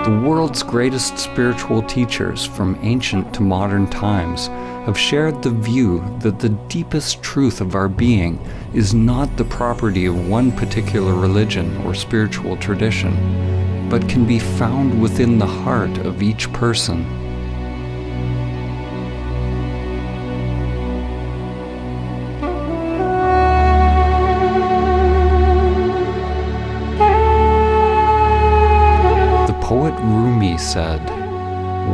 The world's greatest spiritual teachers from ancient to modern times have shared the view that the deepest truth of our being is not the property of one particular religion or spiritual tradition, but can be found within the heart of each person. The poet Rumi said,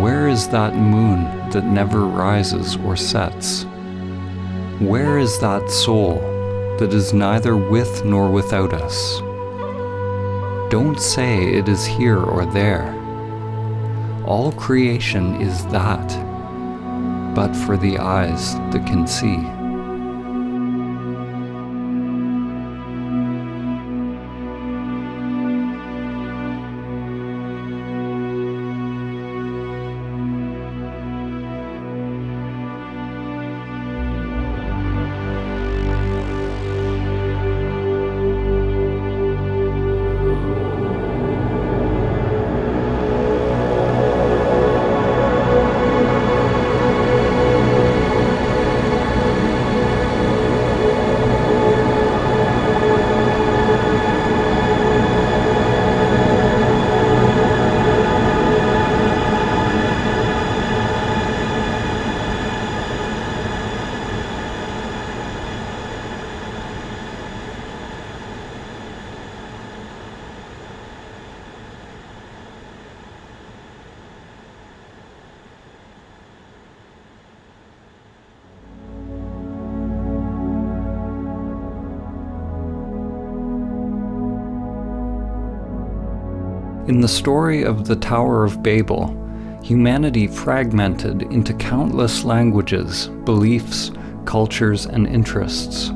"Where is that moon that never rises or sets? Where is that soul that is neither with nor without us? Don't say it is here or there. All creation is that, but for the eyes that can see." In the story of the Tower of Babel, humanity fragmented into countless languages, beliefs, cultures, and interests.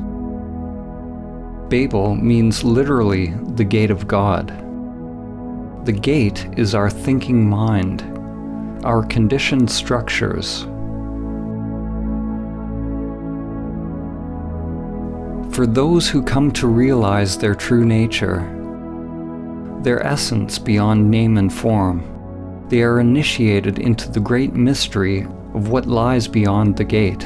Babel means literally the gate of God. The gate is our thinking mind, our conditioned structures. For those who come to realize their true nature, their essence beyond name and form, they are initiated into the great mystery of what lies beyond the gate.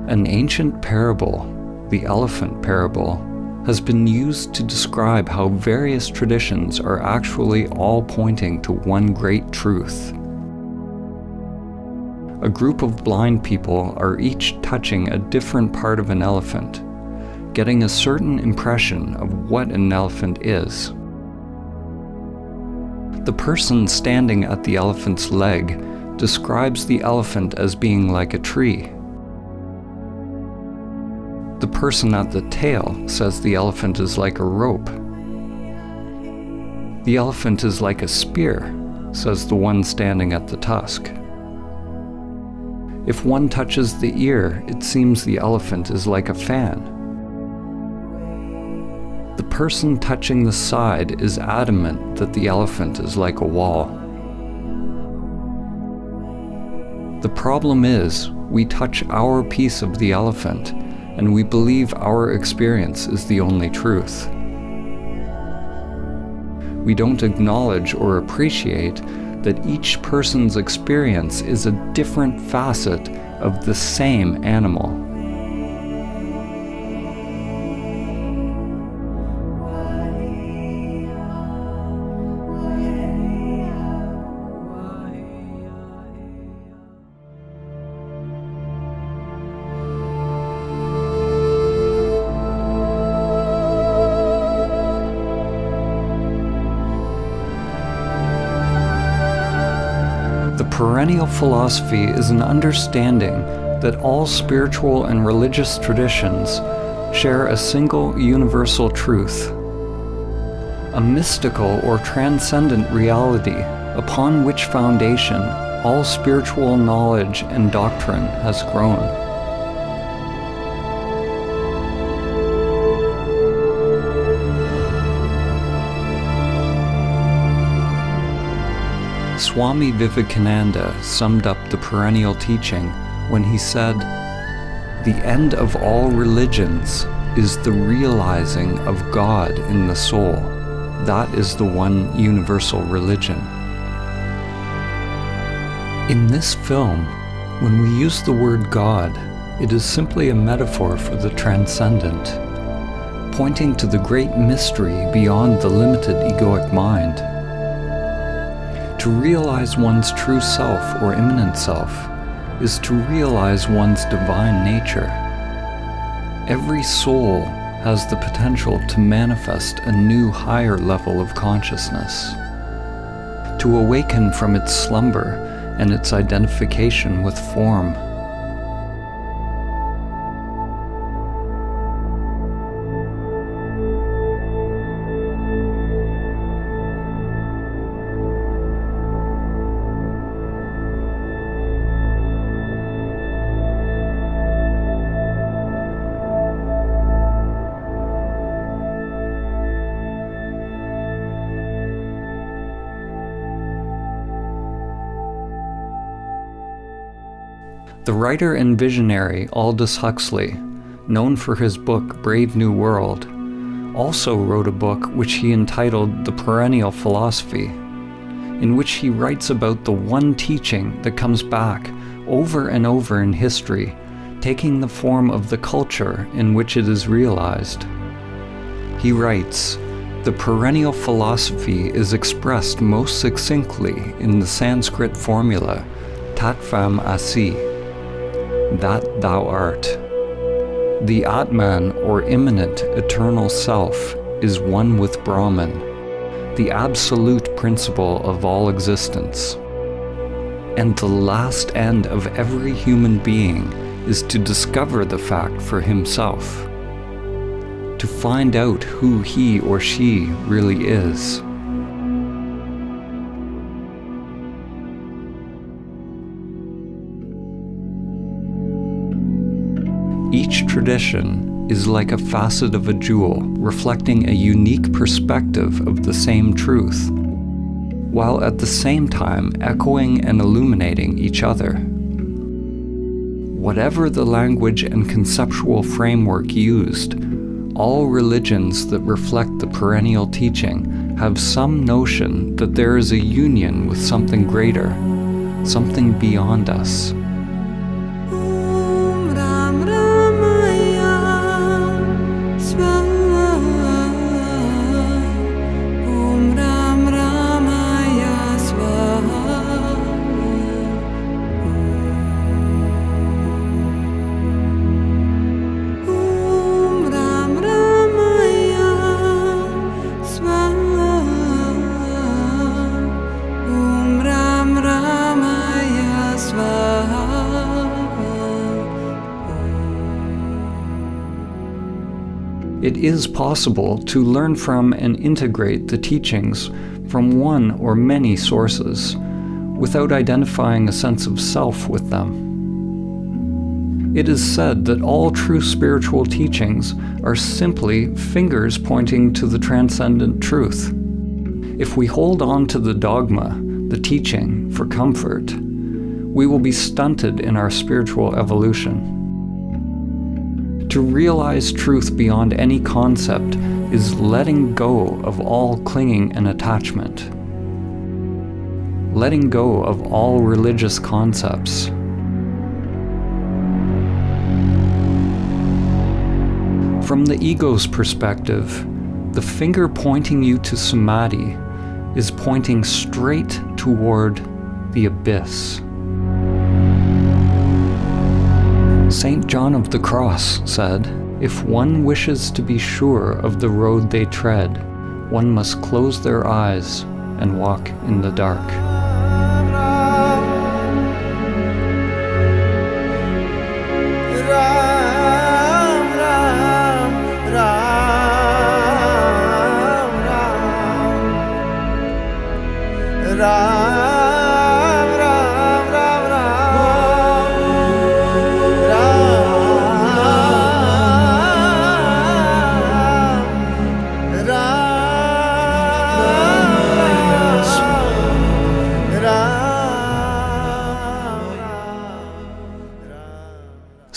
An ancient parable, the elephant parable, has been used to describe how various traditions are actually all pointing to one great truth. A group of blind people are each touching a different part of an elephant, getting a certain impression of what an elephant is. The person standing at the elephant's leg describes the elephant as being like a tree. The person at the tail says the elephant is like a rope. The elephant is like a spear, says the one standing at the tusk. If one touches the ear, it seems the elephant is like a fan. The person touching the side is adamant that the elephant is like a wall. The problem is, we touch our piece of the elephant, and we believe our experience is the only truth. We don't acknowledge or appreciate that each person's experience is a different facet of the same animal. The perennial philosophy is an understanding that all spiritual and religious traditions share a single universal truth, a mystical or transcendent reality upon which foundation all spiritual knowledge and doctrine has grown. Swami Vivekananda summed up the perennial teaching when he said, The end of all religions is the realizing of God in the soul. That is the one universal religion. In this film, when we use the word God, it is simply a metaphor for the transcendent, pointing to the great mystery beyond the limited egoic mind. To realize one's true self or immanent self is to realize one's divine nature. Every soul has the potential to manifest a new higher level of consciousness, to awaken from its slumber and its identification with form. The writer and visionary Aldous Huxley, known for his book Brave New World, also wrote a book which he entitled The Perennial Philosophy, in which he writes about the one teaching that comes back over and over in history, taking the form of the culture in which it is realized. He writes, "The perennial philosophy is expressed most succinctly in the Sanskrit formula, Tat Tvam Asi, that thou art. The Atman, or immanent eternal self, is one with Brahman, the absolute principle of all existence. And the last end of every human being is to discover the fact for himself, to find out who he or she really is." Each tradition is like a facet of a jewel, reflecting a unique perspective of the same truth, while at the same time echoing and illuminating each other. Whatever the language and conceptual framework used, all religions that reflect the perennial teaching have some notion that there is a union with something greater, something beyond us. It is possible to learn from and integrate the teachings from one or many sources without identifying a sense of self with them. It is said that all true spiritual teachings are simply fingers pointing to the transcendent truth. If we hold on to the dogma, the teaching, for comfort, we will be stunted in our spiritual evolution. To realize truth beyond any concept is letting go of all clinging and attachment, letting go of all religious concepts. From the ego's perspective, the finger pointing you to Samadhi is pointing straight toward the abyss. St. John of the Cross said, "If one wishes to be sure of the road they tread, one must close their eyes and walk in the dark."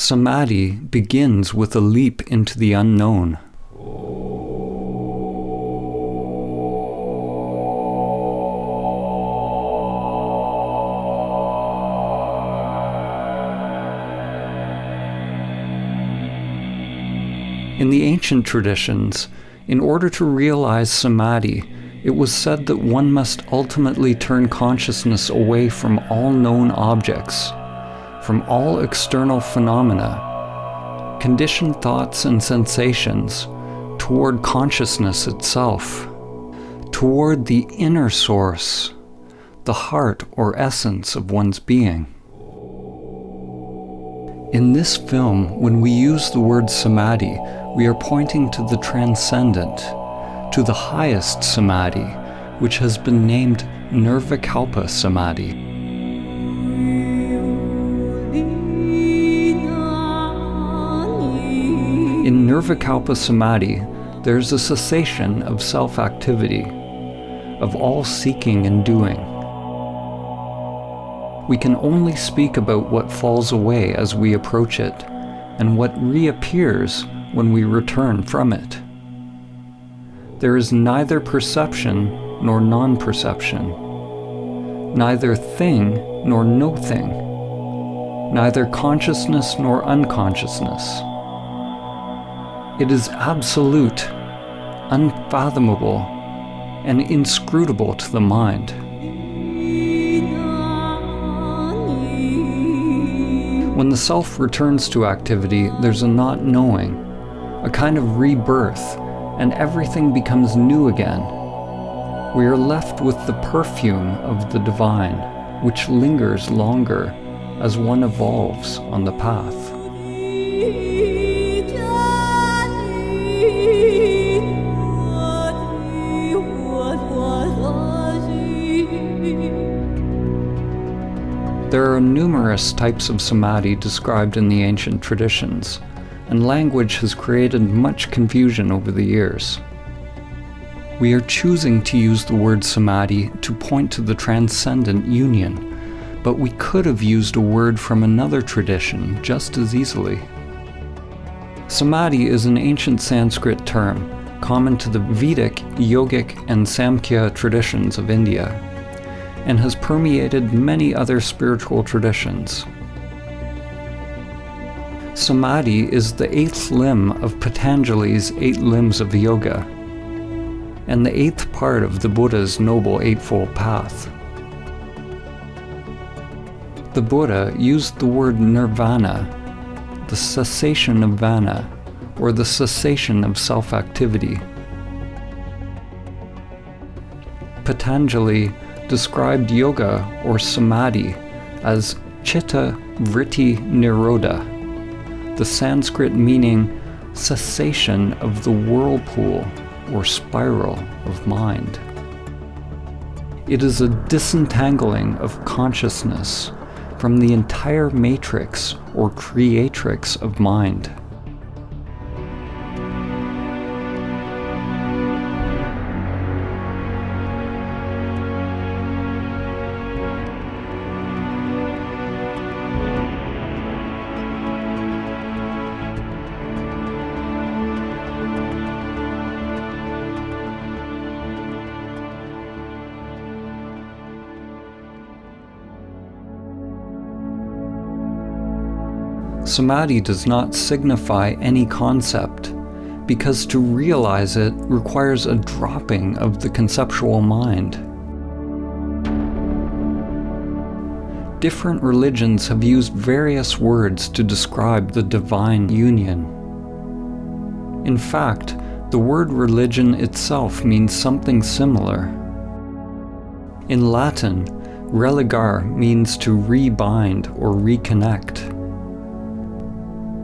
Samadhi begins with a leap into the unknown. In the ancient traditions, in order to realize Samadhi, it was said that one must ultimately turn consciousness away from all known objects, from all external phenomena, conditioned thoughts and sensations, toward consciousness itself, toward the inner source, the heart or essence of one's being. In this film, when we use the word Samadhi, we are pointing to the transcendent, to the highest Samadhi, which has been named Nirvikalpa Samadhi. In Nirvikalpa Samadhi, there's a cessation of self-activity, of all seeking and doing. We can only speak about what falls away as we approach it, and what reappears when we return from it. There is neither perception nor non-perception, neither thing nor no thing, neither consciousness nor unconsciousness. It is absolute, unfathomable, and inscrutable to the mind. When the self returns to activity, there's a not knowing, a kind of rebirth, and everything becomes new again. We are left with the perfume of the divine, which lingers longer as one evolves on the path. There are numerous types of samadhi described in the ancient traditions, and language has created much confusion over the years. We are choosing to use the word samadhi to point to the transcendent union, but we could have used a word from another tradition just as easily. Samadhi is an ancient Sanskrit term common to the Vedic, Yogic, and Samkhya traditions of India, and has permeated many other spiritual traditions. Samadhi is the 8th limb of Patanjali's 8 limbs of yoga, and the 8th part of the Buddha's Noble Eightfold Path. The Buddha used the word nirvana, the cessation of vana, or the cessation of self-activity. Patanjali described yoga or samadhi as chitta vritti nirodha, the Sanskrit meaning cessation of the whirlpool or spiral of mind. It is a disentangling of consciousness from the entire matrix or creatrix of mind. Samadhi does not signify any concept, because to realize it requires a dropping of the conceptual mind. Different religions have used various words to describe the divine union. In fact, the word religion itself means something similar. In Latin, religare means to rebind or reconnect.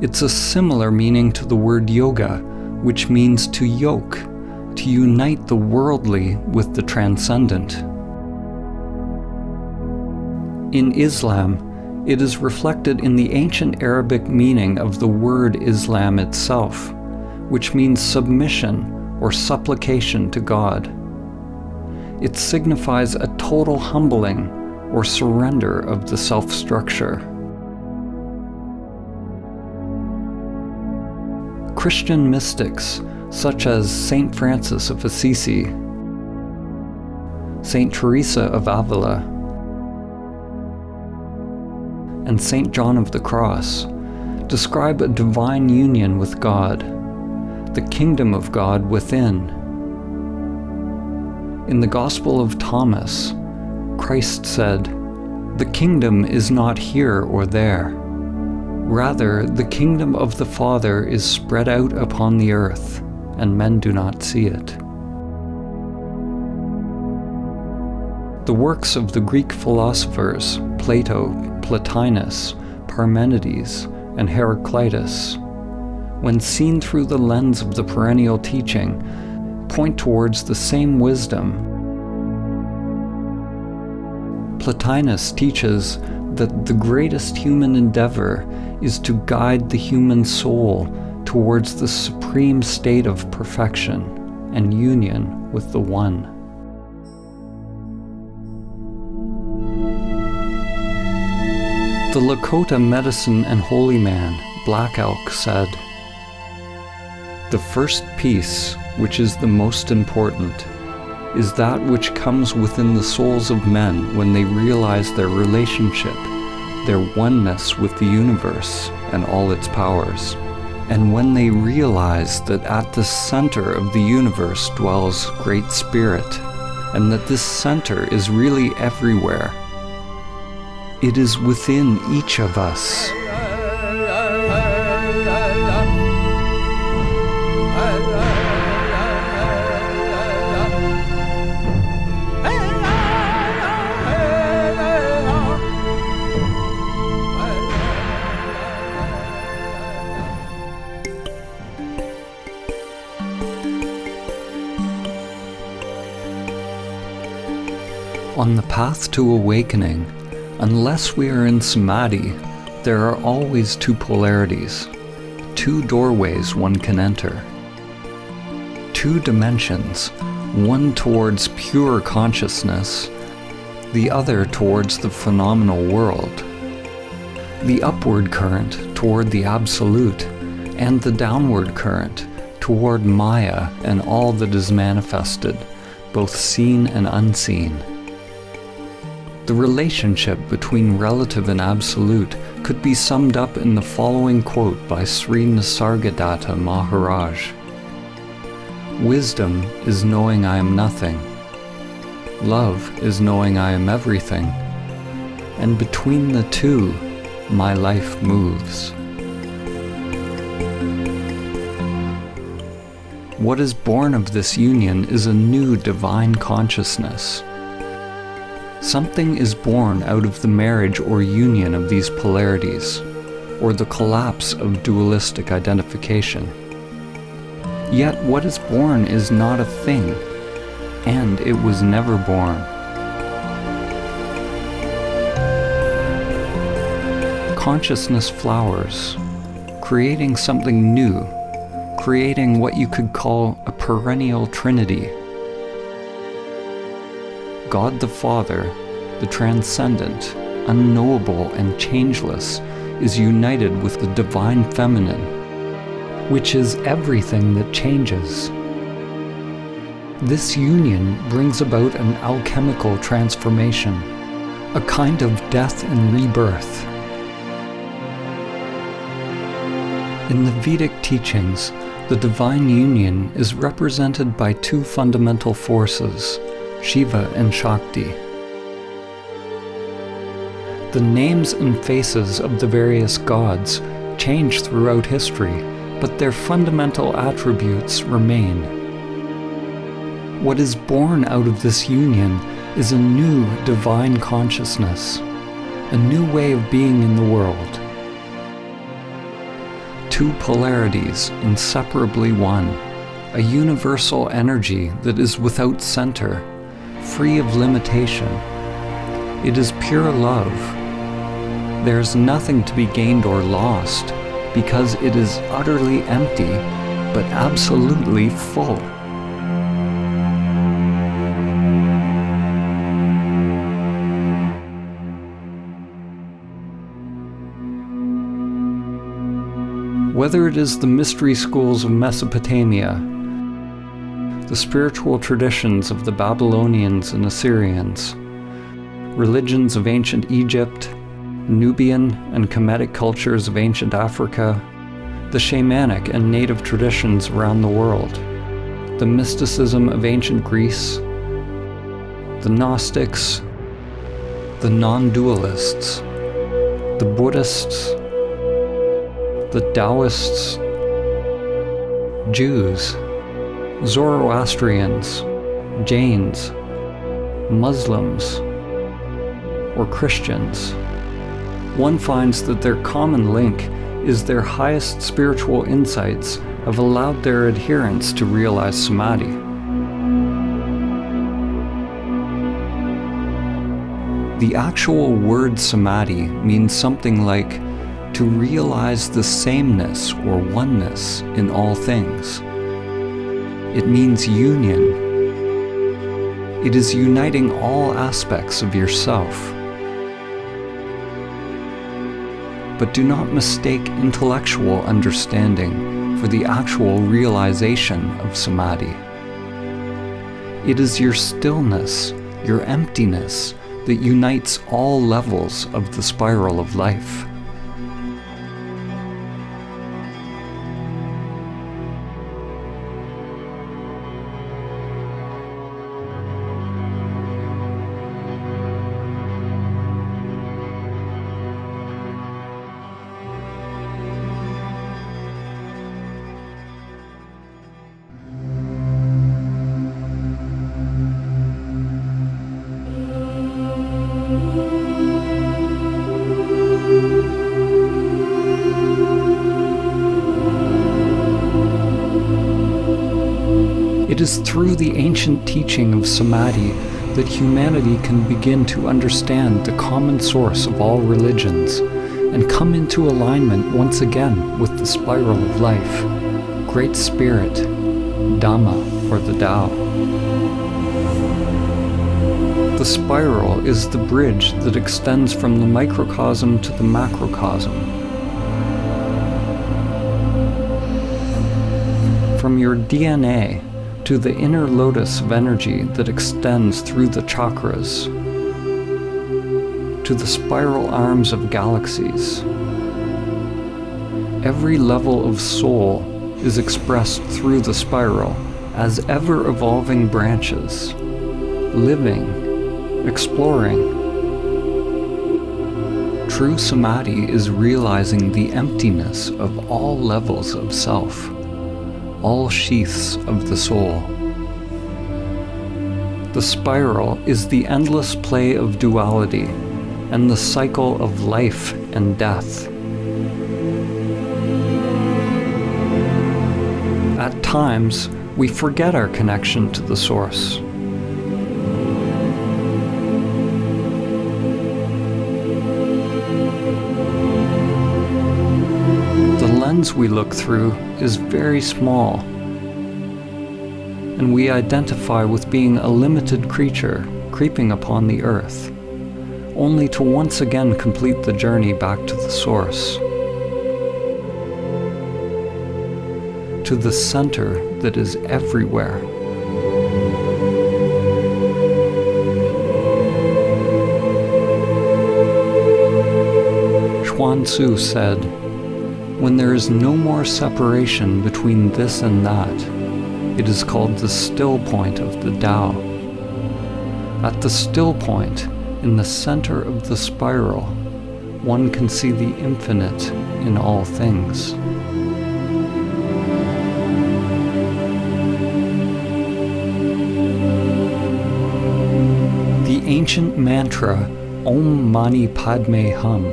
It's a similar meaning to the word yoga, which means to yoke, to unite the worldly with the transcendent. In Islam, it is reflected in the ancient Arabic meaning of the word Islam itself, which means submission or supplication to God. It signifies a total humbling or surrender of the self-structure. Christian mystics such as Saint Francis of Assisi, Saint Teresa of Avila, and Saint John of the Cross describe a divine union with God, the kingdom of God within. In the Gospel of Thomas, Christ said, "The kingdom is not here or there. Rather, the kingdom of the Father is spread out upon the earth, and men do not see it." The works of the Greek philosophers Plato, Plotinus, Parmenides, and Heraclitus, when seen through the lens of the perennial teaching, point towards the same wisdom. Plotinus teaches that the greatest human endeavor is to guide the human soul towards the supreme state of perfection and union with the One. The Lakota medicine and holy man, Black Elk, said, "The first peace, which is the most important, is that which comes within the souls of men when they realize their relationship, their oneness with the universe and all its powers, and when they realize that at the center of the universe dwells Great Spirit, and that this center is really everywhere. It is within each of us." On the path to awakening, unless we are in Samadhi, there are always two polarities, two doorways one can enter. Two dimensions, one towards pure consciousness, the other towards the phenomenal world. The upward current toward the Absolute, and the downward current toward Maya and all that is manifested, both seen and unseen. The relationship between relative and absolute could be summed up in the following quote by Sri Nisargadatta Maharaj. "Wisdom is knowing I am nothing. Love is knowing I am everything. And between the two, my life moves." What is born of this union is a new divine consciousness. Something is born out of the marriage or union of these polarities, or the collapse of dualistic identification. Yet what is born is not a thing, and it was never born. Consciousness flowers, creating something new, creating what you could call a perennial trinity. God the Father, the transcendent, unknowable and changeless, is united with the divine feminine, which is everything that changes. This union brings about an alchemical transformation, a kind of death and rebirth. In the Vedic teachings, the divine union is represented by two fundamental forces, Shiva and Shakti. The names and faces of the various gods change throughout history, but their fundamental attributes remain. What is born out of this union is a new divine consciousness, a new way of being in the world. Two polarities inseparably one, a universal energy that is without center, free of limitation. It is pure love. There is nothing to be gained or lost, because it is utterly empty, but absolutely full. Whether it is the mystery schools of Mesopotamia, the spiritual traditions of the Babylonians and Assyrians, religions of ancient Egypt, Nubian and Kemetic cultures of ancient Africa, the shamanic and native traditions around the world, the mysticism of ancient Greece, the Gnostics, the non-dualists, the Buddhists, the Taoists, Jews, Zoroastrians, Jains, Muslims, or Christians, one finds that their common link is their highest spiritual insights have allowed their adherents to realize Samadhi. The actual word Samadhi means something like to realize the sameness or oneness in all things. It means union. It is uniting all aspects of yourself. But do not mistake intellectual understanding for the actual realization of Samadhi. It is your stillness, your emptiness, that unites all levels of the spiral of life. It is through the ancient teaching of Samadhi that humanity can begin to understand the common source of all religions and come into alignment once again with the spiral of life, Great Spirit, Dhamma, or the Tao. The spiral is the bridge that extends from the microcosm to the macrocosm. From your DNA to the inner lotus of energy that extends through the chakras, to the spiral arms of galaxies. Every level of soul is expressed through the spiral as ever-evolving branches, living, exploring. True Samadhi is realizing the emptiness of all levels of self, all sheaths of the soul. The spiral is the endless play of duality and the cycle of life and death. At times, we forget our connection to the source. The lens we look through is very small, and we identify with being a limited creature creeping upon the earth, only to once again complete the journey back to the source, to the center that is everywhere. Chuan Tzu said, "When there is no more separation between this and that, it is called the still point of the Tao. At the still point, in the center of the spiral, one can see the infinite in all things." The ancient mantra Om Mani Padme Hum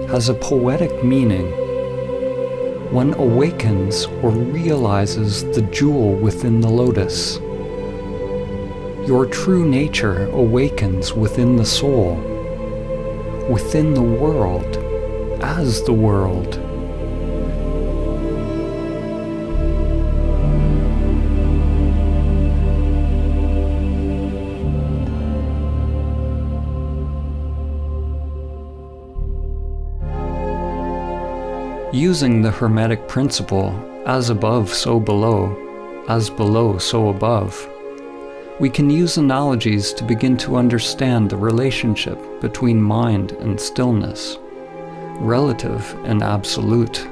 has a poetic meaning. One awakens or realizes the jewel within the lotus. Your true nature awakens within the soul, within the world, as the world. Using the Hermetic principle, as above, so below, as below, so above, we can use analogies to begin to understand the relationship between mind and stillness, relative and absolute.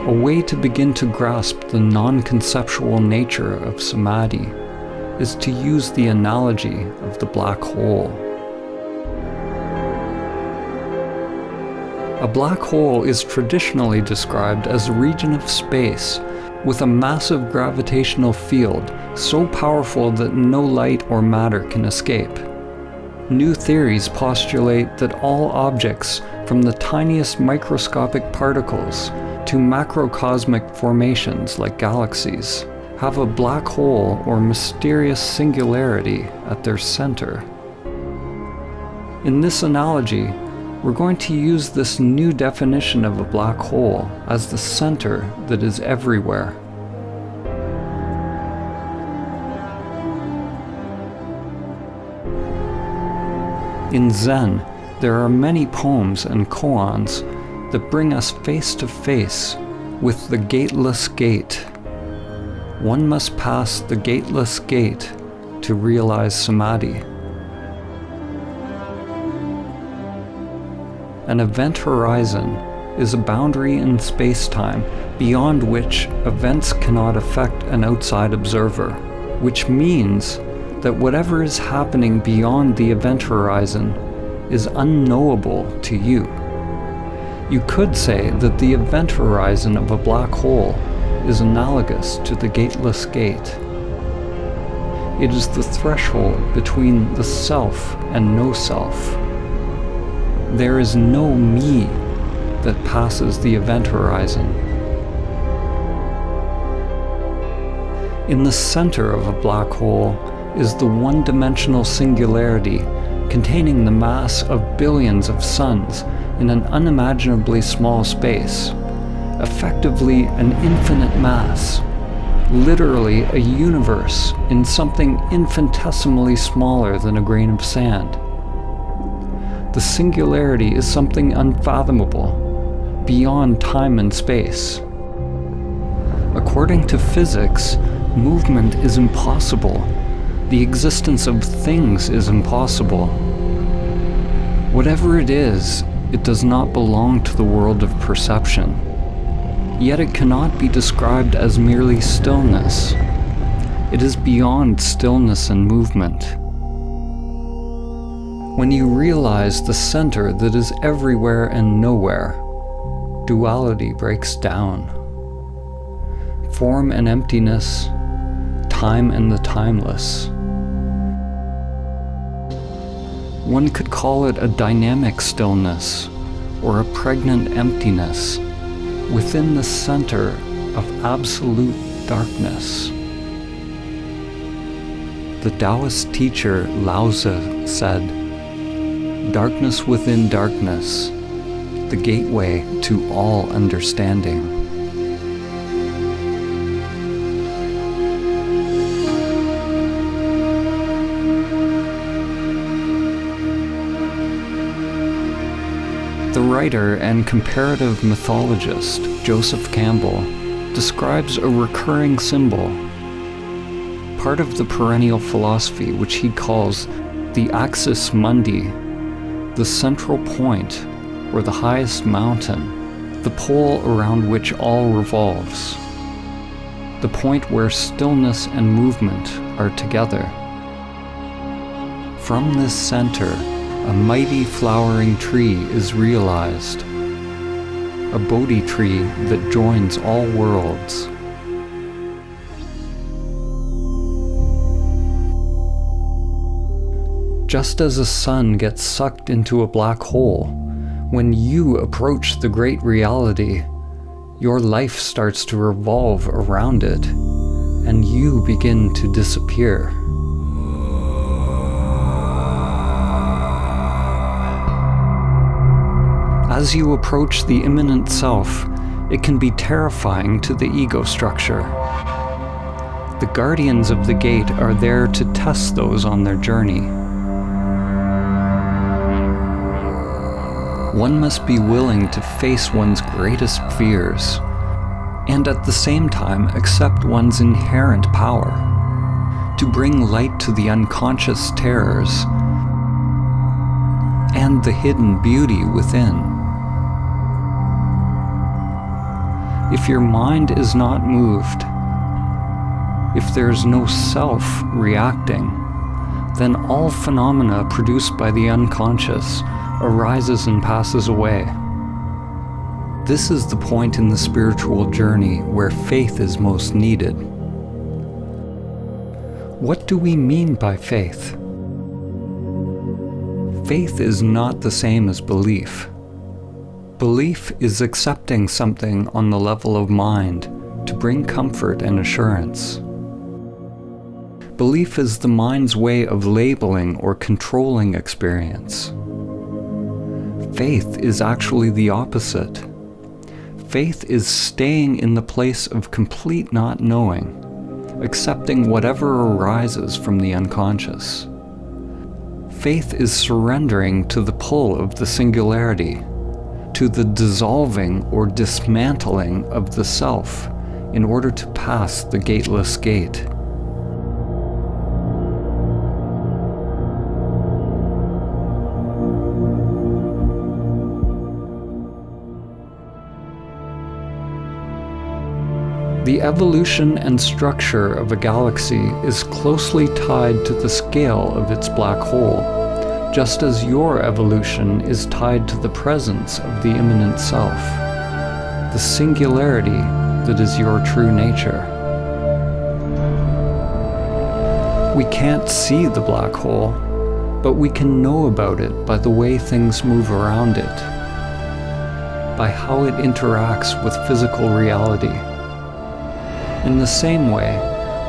A way to begin to grasp the non-conceptual nature of Samadhi is to use the analogy of the black hole. A black hole is traditionally described as a region of space with a massive gravitational field so powerful that no light or matter can escape. New theories postulate that all objects, from the tiniest microscopic particles to macrocosmic formations like galaxies, have a black hole or mysterious singularity at their center. In this analogy, we're going to use this new definition of a black hole as the center that is everywhere. In Zen, there are many poems and koans that bring us face to face with the gateless gate. One must pass the gateless gate to realize Samadhi. An event horizon is a boundary in space-time beyond which events cannot affect an outside observer, which means that whatever is happening beyond the event horizon is unknowable to you. You could say that the event horizon of a black hole is analogous to the gateless gate. It is the threshold between the self and no self. There is no me that passes the event horizon. In the center of a black hole is the one-dimensional singularity containing the mass of billions of suns in an unimaginably small space, effectively an infinite mass, literally a universe in something infinitesimally smaller than a grain of sand. The singularity is something unfathomable, beyond time and space. According to physics, movement is impossible. The existence of things is impossible. Whatever it is, it does not belong to the world of perception. Yet it cannot be described as merely stillness. It is beyond stillness and movement. When you realize the center that is everywhere and nowhere, duality breaks down. Form and emptiness, time and the timeless. One could call it a dynamic stillness or a pregnant emptiness within the center of absolute darkness. The Taoist teacher Lao Tzu said, "Darkness within darkness, the gateway to all understanding." The writer and comparative mythologist Joseph Campbell describes a recurring symbol, part of the perennial philosophy which he calls the axis mundi, the central point or the highest mountain, the pole around which all revolves, the point where stillness and movement are together. From this center, a mighty flowering tree is realized, a Bodhi tree that joins all worlds. Just as a sun gets sucked into a black hole, when you approach the great reality, your life starts to revolve around it, and you begin to disappear. As you approach the immanent self, it can be terrifying to the ego structure. The guardians of the gate are there to test those on their journey. one must be willing to face one's greatest fears, and at the same time accept one's inherent power, to bring light to the unconscious terrors and the hidden beauty within. If your mind is not moved, if there's no self reacting, then all phenomena produced by the unconscious arises and passes away. This is the point in the spiritual journey where faith is most needed. What do we mean by faith? Faith is not the same as belief. Belief is accepting something on the level of mind to bring comfort and assurance. Belief is the mind's way of labeling or controlling experience. Faith is actually the opposite. Faith is staying in the place of complete not knowing, accepting whatever arises from the unconscious. Faith is surrendering to the pull of the singularity, to the dissolving or dismantling of the self in order to pass the gateless gate. The evolution and structure of a galaxy is closely tied to the scale of its black hole, just as your evolution is tied to the presence of the immanent self, the singularity that is your true nature. We can't see the black hole, but we can know about it by the way things move around it, by how it interacts with physical reality. In the same way,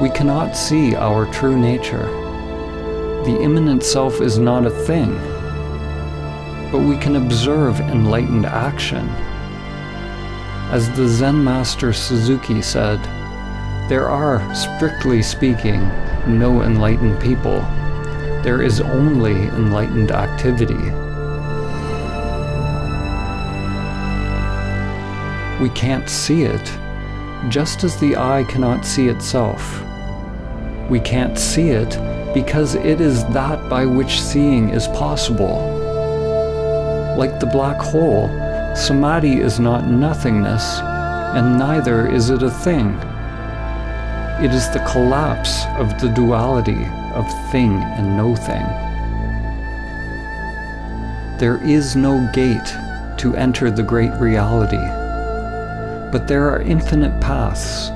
we cannot see our true nature. The immanent self is not a thing, but we can observe enlightened action. As the Zen master Suzuki said, there are, strictly speaking, no enlightened people. There is only enlightened activity. We can't see it, just as the eye cannot see itself. We can't see it because it is that by which seeing is possible. Like the black hole, Samadhi is not nothingness, and neither is it a thing. It is the collapse of the duality of thing and no thing. There is no gate to enter the great reality, but there are infinite paths.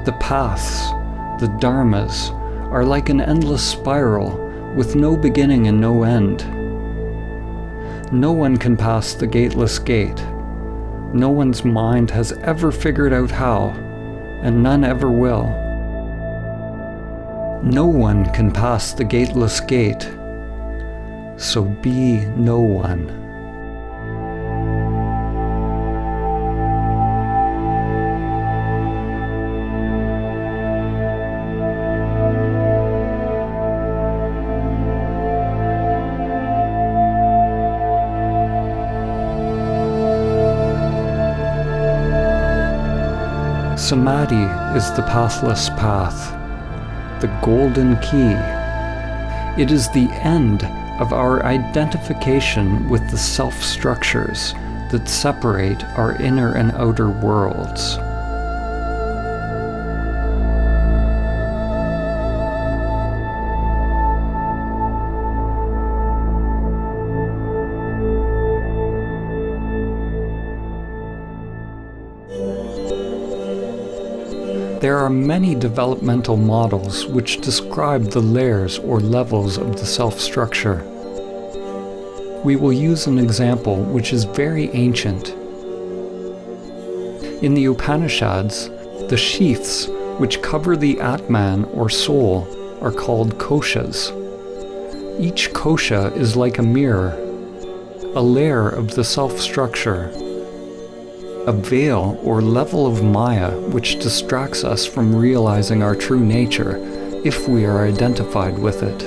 The paths, the dharmas, are like an endless spiral with no beginning and no end. No one can pass the gateless gate. No one's mind has ever figured out how, and none ever will. No one can pass the gateless gate, so be no one. Samadhi is the pathless path, the golden key. It is the end of our identification with the self-structures that separate our inner and outer worlds. There are many developmental models which describe the layers or levels of the self-structure. We will use an example which is very ancient. In the Upanishads, the sheaths which cover the Atman or soul are called koshas. Each kosha is like a mirror, a layer of the self-structure, a veil or level of Maya which distracts us from realizing our true nature if we are identified with it.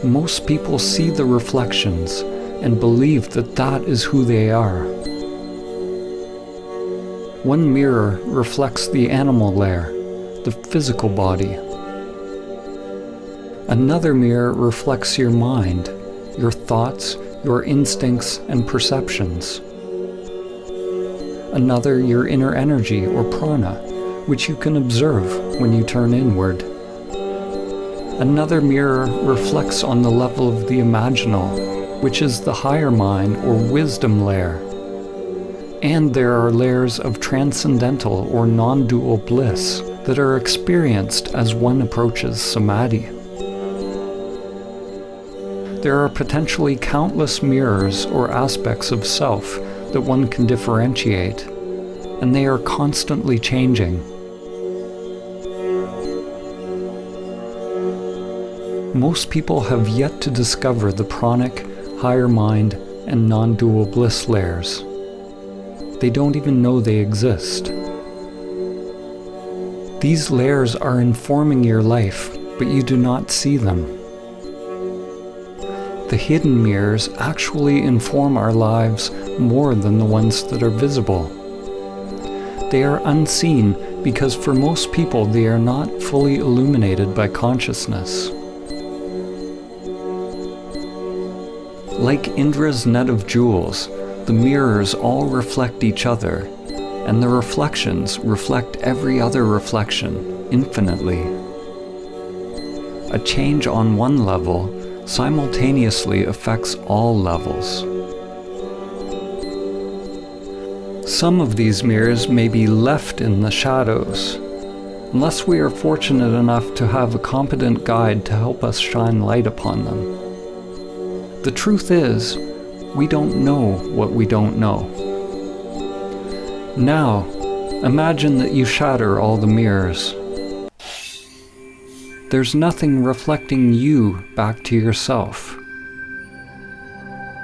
Most people see the reflections and believe that that is who they are. One mirror reflects the animal layer, the physical body. Another mirror reflects your mind, your thoughts, your instincts and perceptions. Another, your inner energy or prana, which you can observe when you turn inward. Another mirror reflects on the level of the imaginal, which is the higher mind or wisdom layer. And there are layers of transcendental or non-dual bliss that are experienced as one approaches Samadhi. There are potentially countless mirrors or aspects of self that one can differentiate, and they are constantly changing. Most people have yet to discover the pranic, higher mind, and non-dual bliss layers. They don't even know they exist. These layers are informing your life, but you do not see them. The hidden mirrors actually inform our lives more than the ones that are visible. They are unseen because for most people they are not fully illuminated by consciousness. Like Indra's net of jewels, the mirrors all reflect each other, and the reflections reflect every other reflection infinitely. A change on one level simultaneously affects all levels. Some of these mirrors may be left in the shadows, unless we are fortunate enough to have a competent guide to help us shine light upon them. The truth is, we don't know what we don't know. Now, imagine that you shatter all the mirrors. There's nothing reflecting you back to yourself.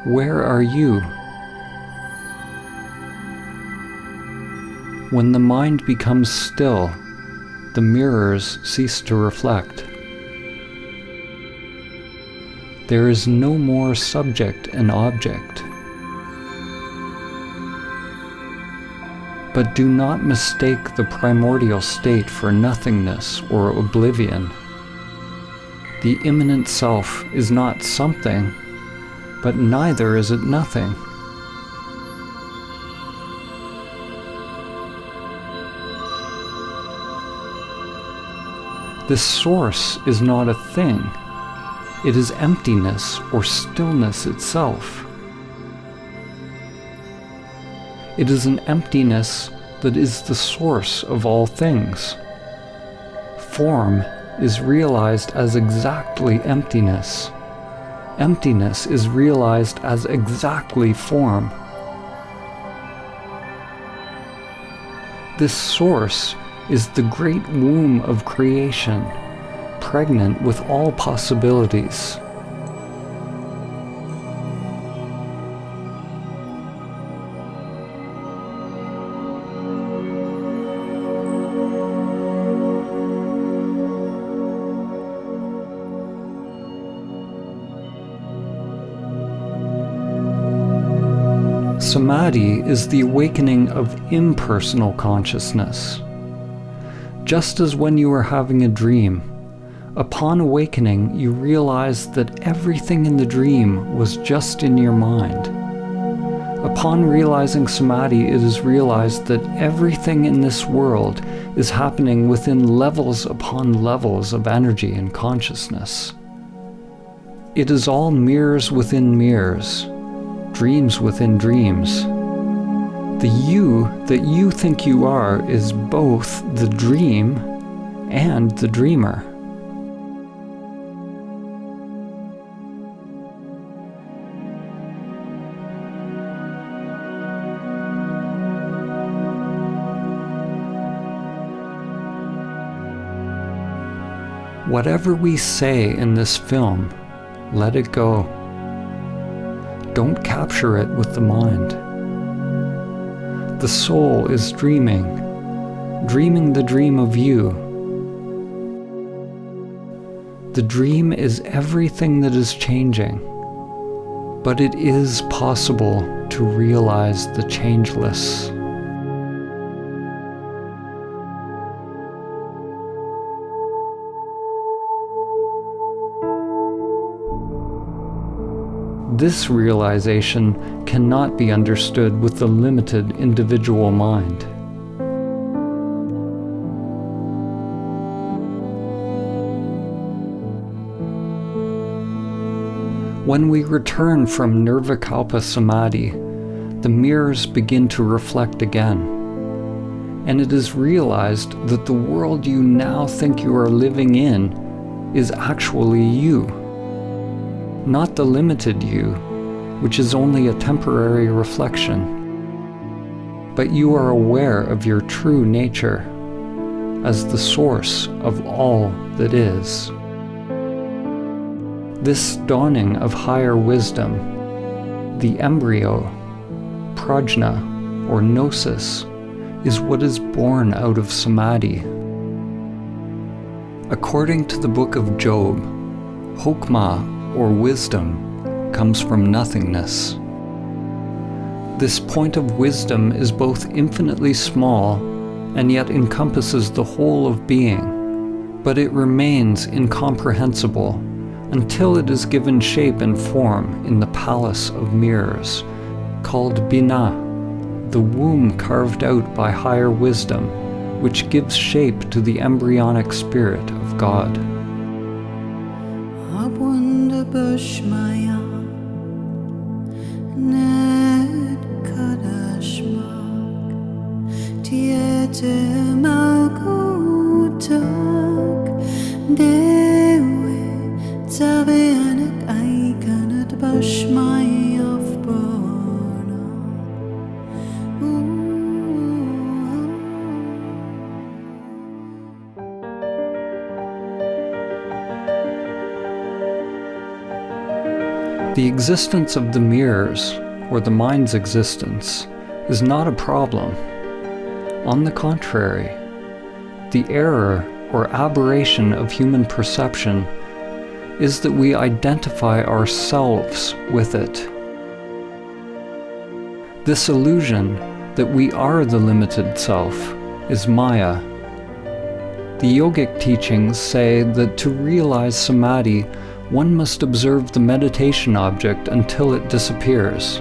Where are you? When the mind becomes still, the mirrors cease to reflect. There is no more subject and object. But do not mistake the primordial state for nothingness or oblivion. The immanent self is not something, but neither is it nothing. This source is not a thing. It is emptiness or stillness itself. It is an emptiness that is the source of all things. Form is realized as exactly emptiness. Emptiness is realized as exactly form. This source is the great womb of creation, pregnant with all possibilities. Samadhi is the awakening of impersonal consciousness. Just as when you are having a dream, upon awakening you realize that everything in the dream was just in your mind. Upon realizing Samadhi, it is realized that everything in this world is happening within levels upon levels of energy and consciousness. It is all mirrors within mirrors, dreams within dreams. The you that you think you are is both the dream and the dreamer. Whatever we say in this film, let it go. Don't capture it with the mind. The soul is dreaming the dream of you. The dream is everything that is changing, but it is possible to realize the changeless. This realization cannot be understood with the limited individual mind. When we return from Nirvikalpa Samadhi, the mirrors begin to reflect again, and it is realized that the world you now think you are living in is actually you. Not the limited you, which is only a temporary reflection, but you are aware of your true nature as the source of all that is. This dawning of higher wisdom, the embryo, prajna, or gnosis, is what is born out of Samadhi. According to the book of Job, Hokmah, or wisdom, comes from nothingness. This point of wisdom is both infinitely small and yet encompasses the whole of being, but it remains incomprehensible until it is given shape and form in the palace of mirrors, called Bina, the womb carved out by higher wisdom, which gives shape to the embryonic spirit of God. Bushmaya Ned Kadashmak Tiete Malkutak Dewe Taveanet Aikanat Bushmaya of Bona. The existence of the mirrors, or the mind's existence, is not a problem. On the contrary, the error or aberration of human perception is that we identify ourselves with it. This illusion that we are the limited self is Maya. The yogic teachings say that to realize Samadhi, one must observe the meditation object until it disappears.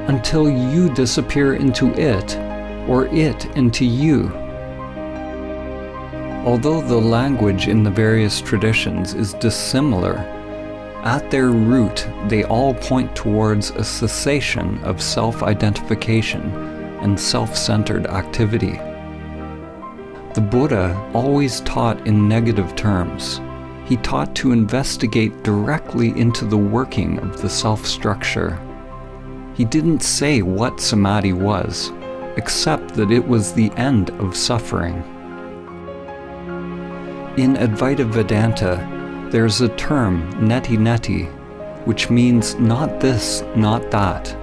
Until you disappear into it, or it into you. Although the language in the various traditions is dissimilar, at their root they all point towards a cessation of self-identification and self-centered activity. The Buddha always taught in negative terms. He taught to investigate directly into the working of the self-structure. He didn't say what Samadhi was, except that it was the end of suffering. In Advaita Vedanta, there's a term, neti neti, which means not this, not that.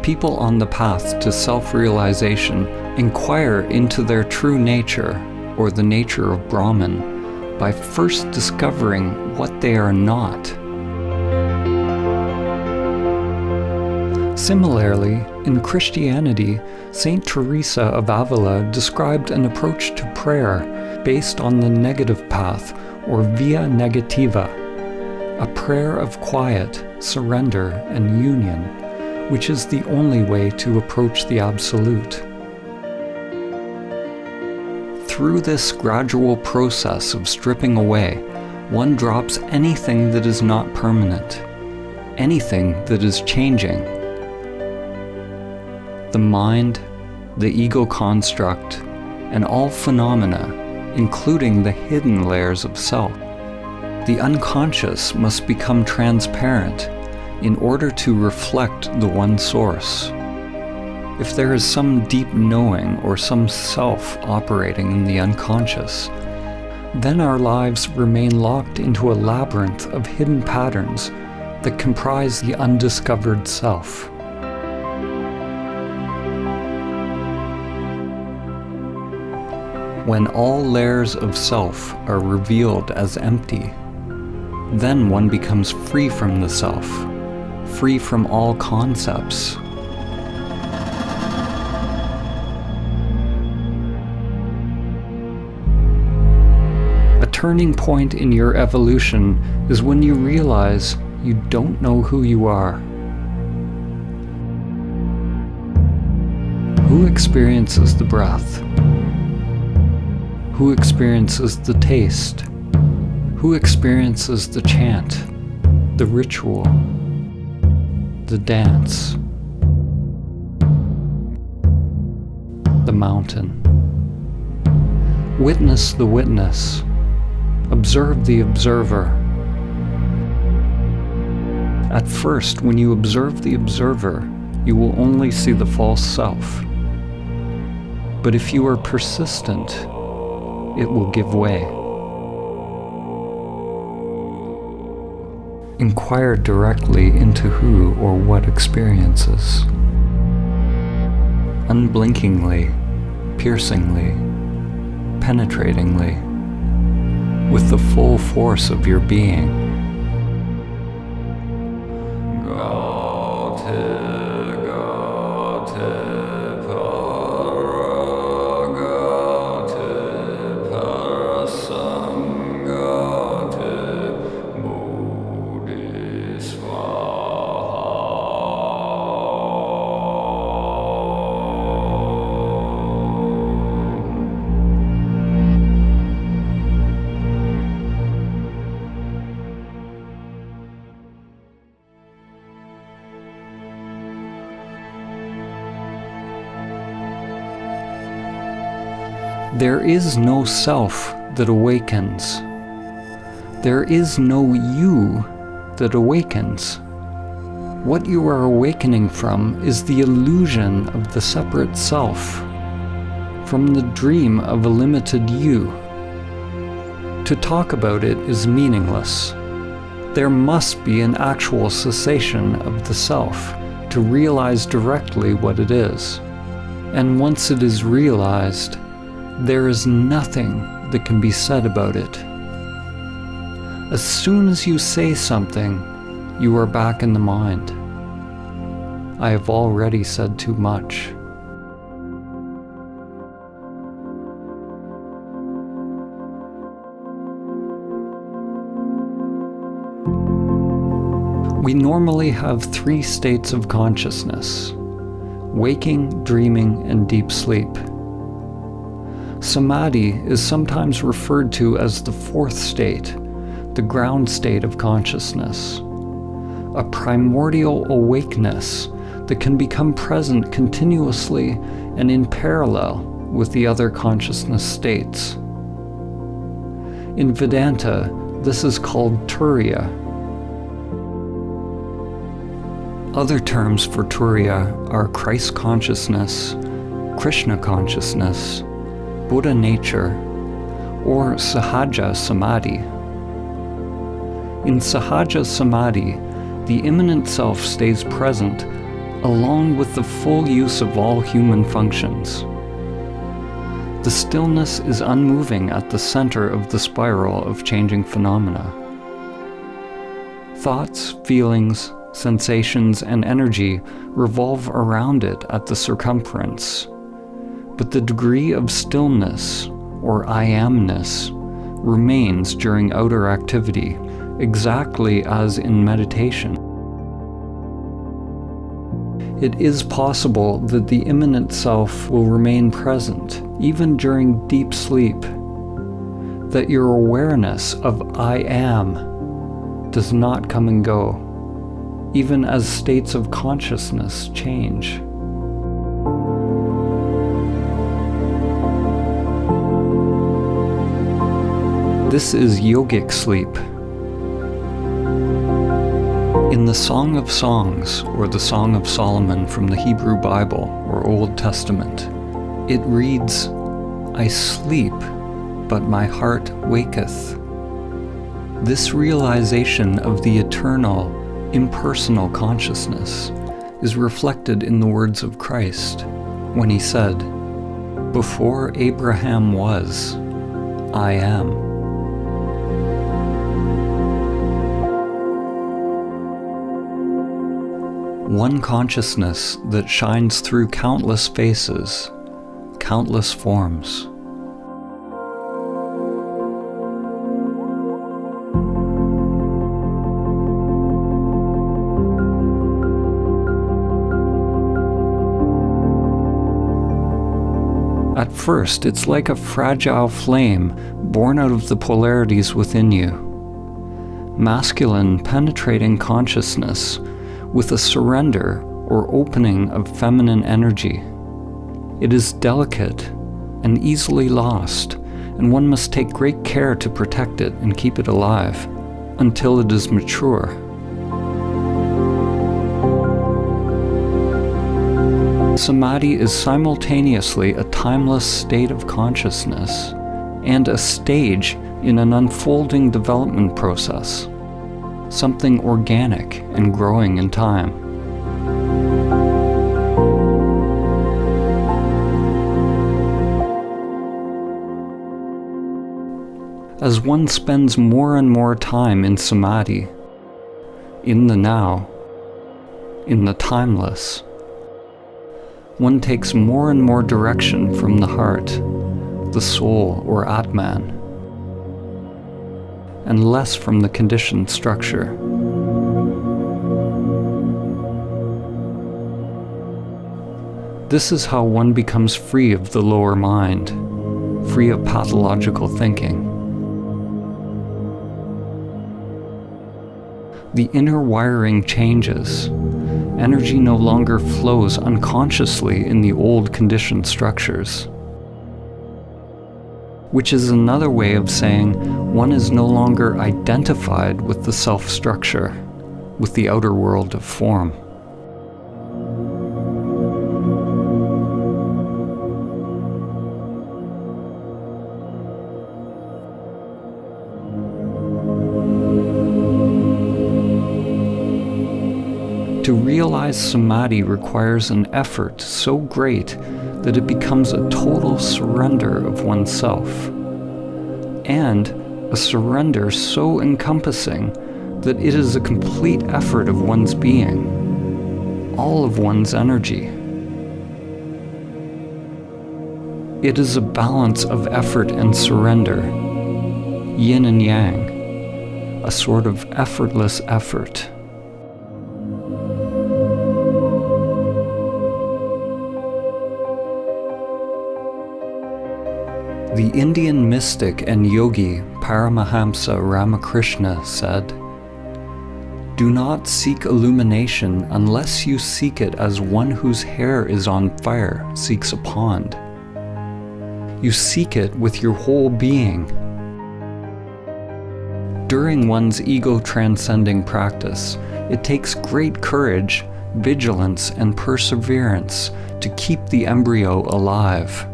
People on the path to self-realization inquire into their true nature, or the nature of Brahman, by first discovering what they are not. Similarly, in Christianity, Saint Teresa of Avila described an approach to prayer based on the negative path, or via negativa, a prayer of quiet, surrender, and union, which is the only way to approach the Absolute. Through this gradual process of stripping away, one drops anything that is not permanent, anything that is changing. The mind, the ego construct, and all phenomena, including the hidden layers of self. The unconscious must become transparent in order to reflect the one source. If there is some deep knowing or some self operating in the unconscious, then our lives remain locked into a labyrinth of hidden patterns that comprise the undiscovered self. when all layers of self are revealed as empty, then one becomes free from the self, free from all concepts. A turning point in your evolution is when you realize you don't know who you are. Who experiences the breath? Who experiences the taste? Who experiences the chant, the ritual, the dance, the mountain? Witness the witness. Observe the observer. At first, when you observe the observer, you will only see the false self. But if you are persistent, it will give way. Inquire directly into who or what experiences. Unblinkingly, piercingly, penetratingly, with the full force of your being. There is no self that awakens. There is no you that awakens. What you are awakening from is the illusion of the separate self, from the dream of a limited you. To talk about it is meaningless. There must be an actual cessation of the self to realize directly what it is. And once it is realized, there is nothing that can be said about it. As soon as you say something, you are back in the mind. I have already said too much. We normally have 3 states of consciousness: waking, dreaming, and deep sleep. Samadhi is sometimes referred to as the 4th state, the ground state of consciousness, a primordial awakeness that can become present continuously and in parallel with the other consciousness states. In Vedanta, this is called Turiya. Other terms for Turiya are Christ consciousness, Krishna consciousness, Buddha nature, or Sahaja Samadhi. In Sahaja Samadhi, the immanent self stays present along with the full use of all human functions. The stillness is unmoving at the center of the spiral of changing phenomena. Thoughts, feelings, sensations, and energy revolve around it at the circumference. But the degree of stillness, or I amness, remains during outer activity, exactly as in meditation. It is possible that the immanent self will remain present, even during deep sleep, that your awareness of I am does not come and go, even as states of consciousness change. This is yogic sleep. In the Song of Songs, or the Song of Solomon from the Hebrew Bible or Old Testament, it reads, "I sleep, but my heart waketh." This realization of the eternal, impersonal consciousness is reflected in the words of Christ when he said, Before Abraham was, I am. One consciousness that shines through countless faces, countless forms. At first, it's like a fragile flame born out of the polarities within you. Masculine, penetrating consciousness with a surrender or opening of feminine energy. It is delicate and easily lost, and one must take great care to protect it and keep it alive until it is mature. Samadhi is simultaneously a timeless state of consciousness and a stage in an unfolding development process, something organic and growing in time. As one spends more and more time in Samadhi, in the now, in the timeless, one takes more and more direction from the heart, the soul or Atman, and less from the conditioned structure. This is how one becomes free of the lower mind, free of pathological thinking. The inner wiring changes. Energy no longer flows unconsciously in the old conditioned structures. Which is another way of saying one is no longer identified with the self-structure, with the outer world of form. To realize Samadhi requires an effort so great that it becomes a total surrender of oneself, and a surrender so encompassing that it is a complete effort of one's being, all of one's energy. It is a balance of effort and surrender, yin and yang, a sort of effortless effort. The Indian mystic and yogi Paramahamsa Ramakrishna said, "Do not seek illumination unless you seek it as one whose hair is on fire seeks a pond. You seek it with your whole being." During one's ego-transcending practice, it takes great courage, vigilance, and perseverance to keep the embryo alive.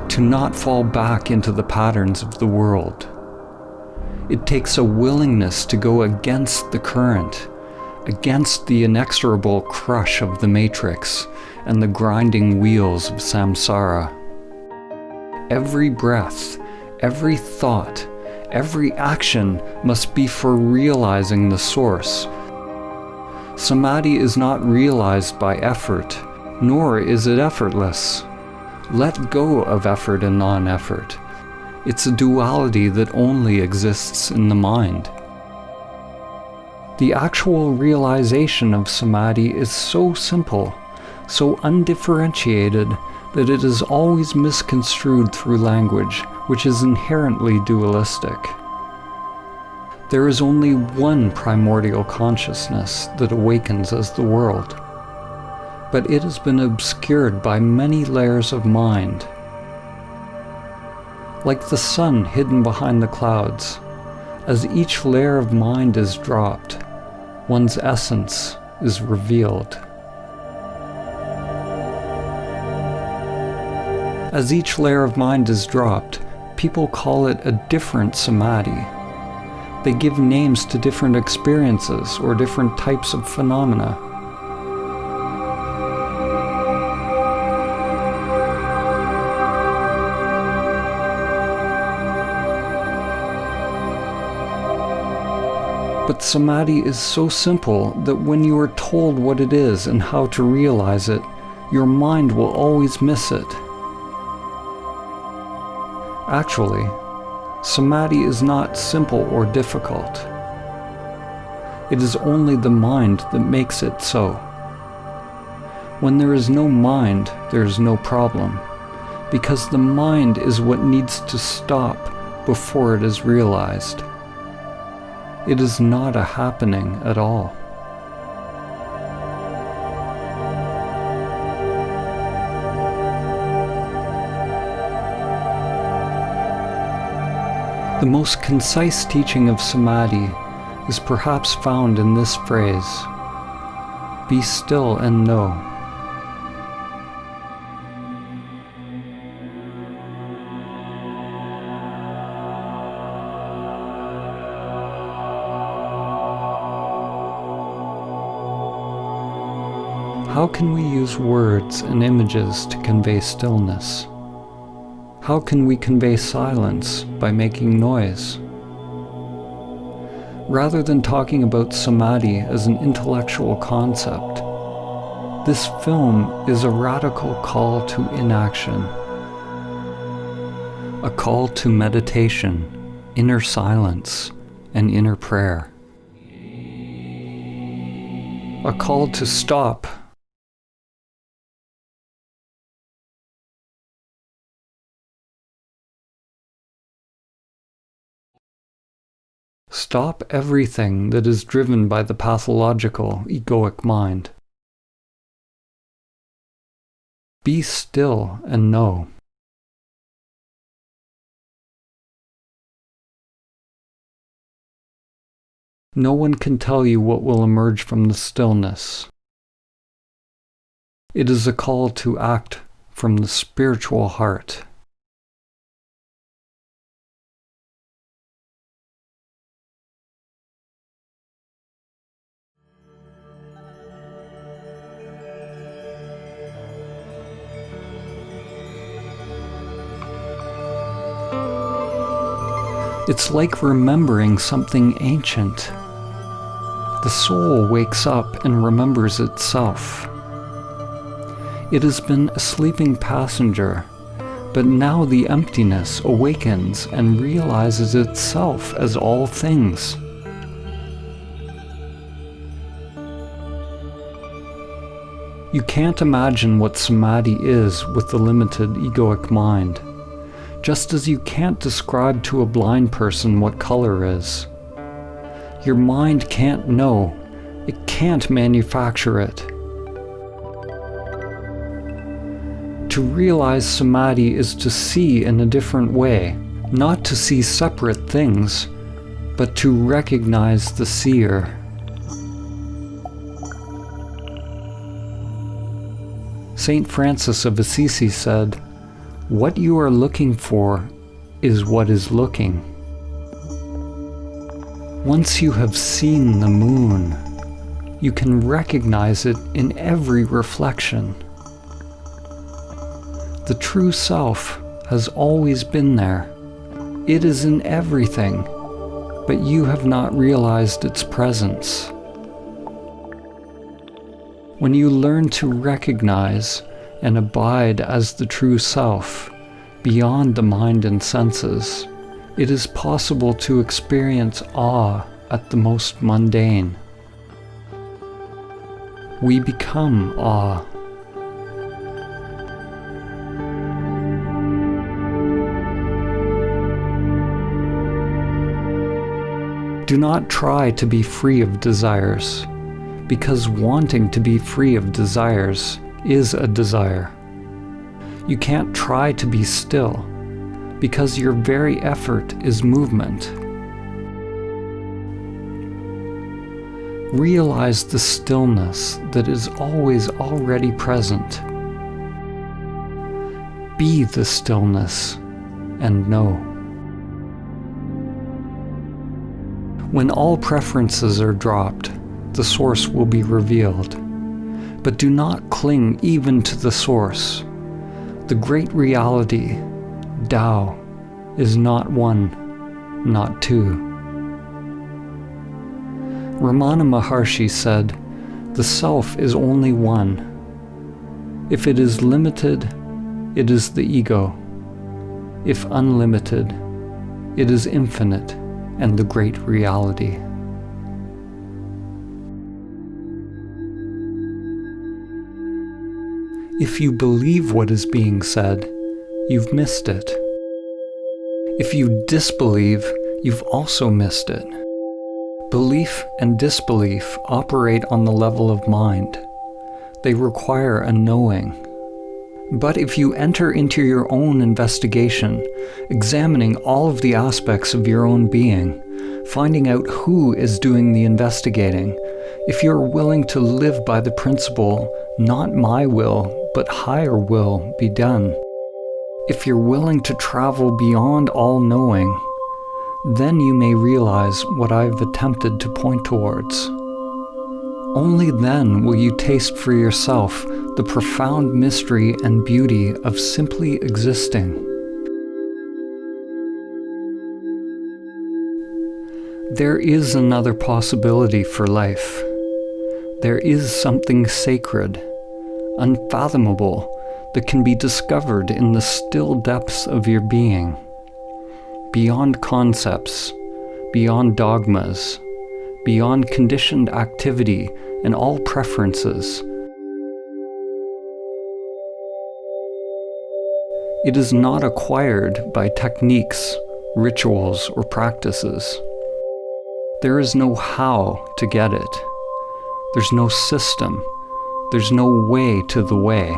To not fall back into the patterns of the world. It takes a willingness to go against the current, against the inexorable crush of the matrix and the grinding wheels of samsara. Every breath, every thought, every action must be for realizing the source. Samadhi is not realized by effort, nor is it effortless. Let go of effort and non-effort. It's a duality that only exists in the mind. The actual realization of Samadhi is so simple, so undifferentiated, that it is always misconstrued through language, which is inherently dualistic. There is only one primordial consciousness that awakens as the world, but it has been obscured by many layers of mind. Like the sun hidden behind the clouds, as each layer of mind is dropped, one's essence is revealed. As each layer of mind is dropped, people call it a different samadhi. They give names to different experiences or different types of phenomena. But Samadhi is so simple that when you are told what it is and how to realize it, your mind will always miss it. Actually, Samadhi is not simple or difficult. It is only the mind that makes it so. When there is no mind, there is no problem, because the mind is what needs to stop before it is realized. It is not a happening at all. The most concise teaching of Samadhi is perhaps found in this phrase: be still and know. How can we use words and images to convey stillness? How can we convey silence by making noise? Rather than talking about Samadhi as an intellectual concept, this film is a radical call to inaction, a call to meditation, inner silence, and inner prayer, a call to stop. Stop everything that is driven by the pathological, egoic mind. Be still and know. No one can tell you what will emerge from the stillness. It is a call to act from the spiritual heart. It's like remembering something ancient. The soul wakes up and remembers itself. It has been a sleeping passenger, but now the emptiness awakens and realizes itself as all things. You can't imagine what Samadhi is with the limited egoic mind, just as you can't describe to a blind person what color is. Your mind can't know. It can't manufacture it. To realize Samadhi is to see in a different way, not to see separate things, but to recognize the seer. Saint Francis of Assisi said, "What you are looking for is what is looking." Once you have seen the moon, you can recognize it in every reflection. The true self has always been there. It is in everything, but you have not realized its presence. When you learn to recognize and abide as the true self, beyond the mind and senses, it is possible to experience awe at the most mundane. We become awe. Do not try to be free of desires, because wanting to be free of desires is a desire. You can't try to be still, because your very effort is movement. Realize the stillness that is always already present. Be the stillness and know. When all preferences are dropped, the source will be revealed. But do not cling even to the source. The great reality, Tao, is not one, not two. Ramana Maharshi said, "The self is only one. If it is limited, it is the ego. If unlimited, it is infinite and the great reality." If you believe what is being said, you've missed it. If you disbelieve, you've also missed it. Belief and disbelief operate on the level of mind. They require a knowing. But if you enter into your own investigation, examining all of the aspects of your own being, finding out who is doing the investigating, if you're willing to live by the principle, "Not my will, but higher will be done," if you're willing to travel beyond all knowing, then you may realize what I've attempted to point towards. Only then will you taste for yourself the profound mystery and beauty of simply existing. There is another possibility for life. There is something sacred, unfathomable, that can be discovered in the still depths of your being, beyond concepts, beyond dogmas, beyond conditioned activity and all preferences. It is not acquired by techniques, rituals, or practices. There is no how to get it. There's no system. There's no way to the way.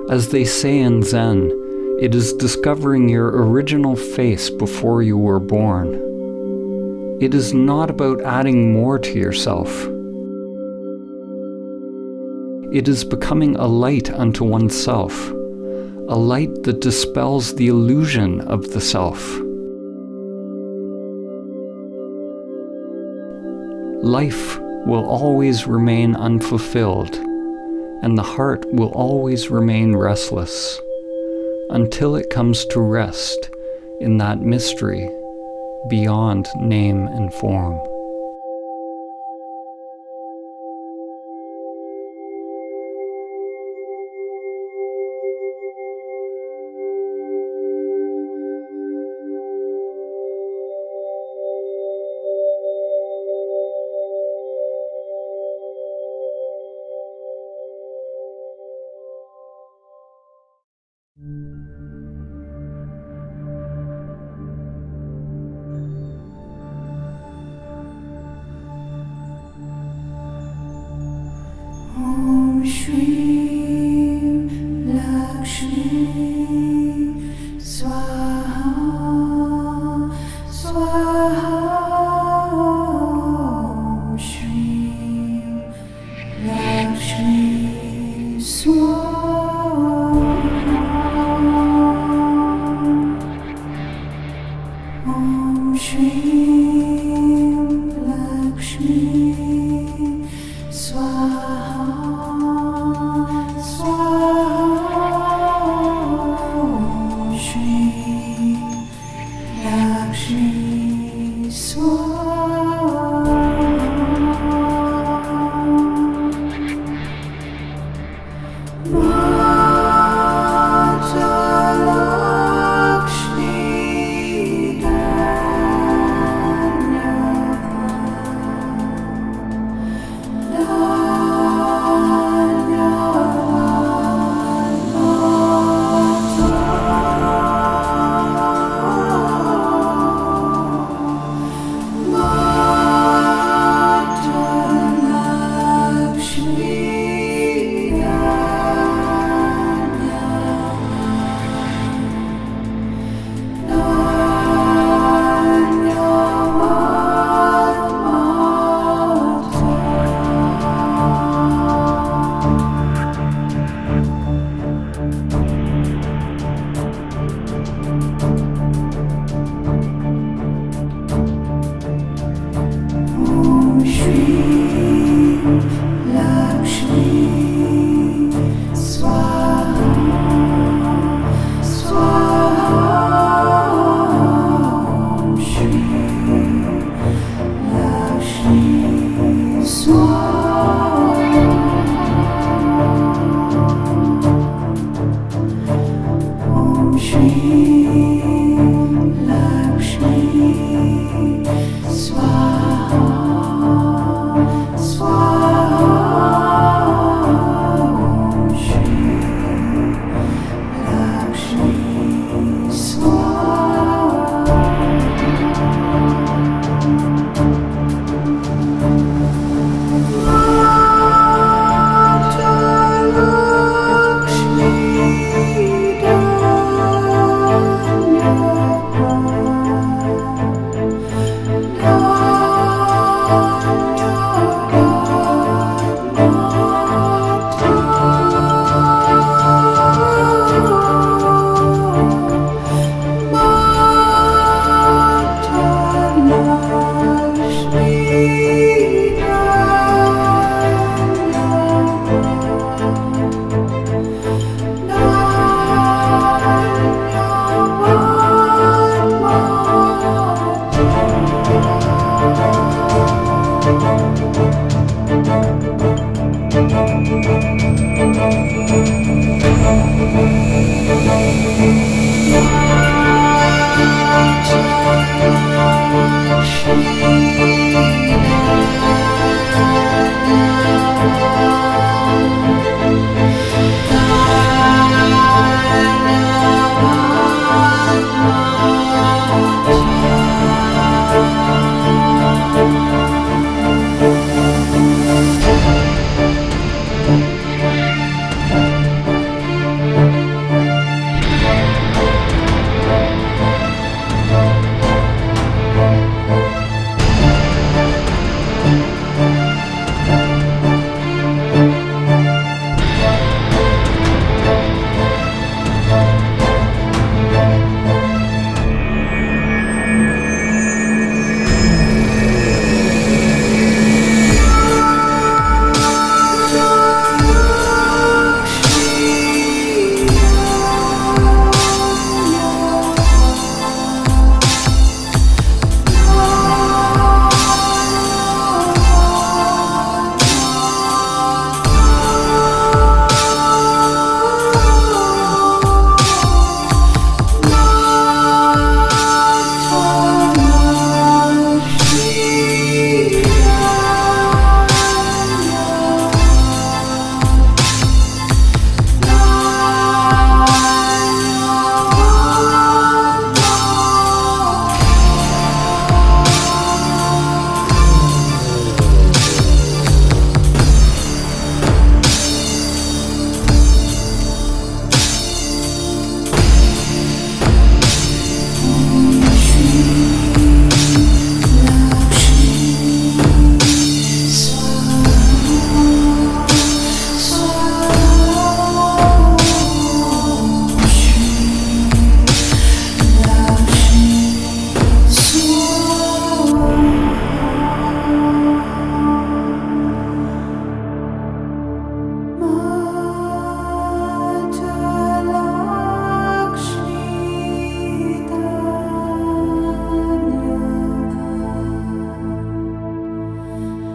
As they say in Zen, it is discovering your original face before you were born. It is not about adding more to yourself. It is becoming a light unto oneself, a light that dispels the illusion of the self. Life will always remain unfulfilled, and the heart will always remain restless, until it comes to rest in that mystery beyond name and form. Om Shri Lakshmi Swaha Swaha. Om Shri Lakshmi Swaha. Om Shri Lakshmi Swaha.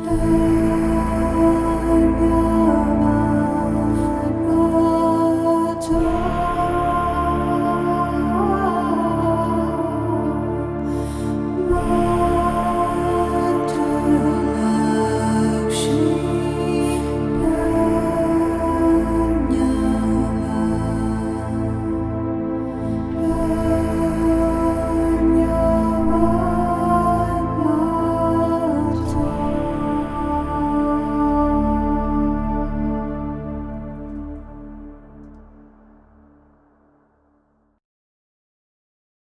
Om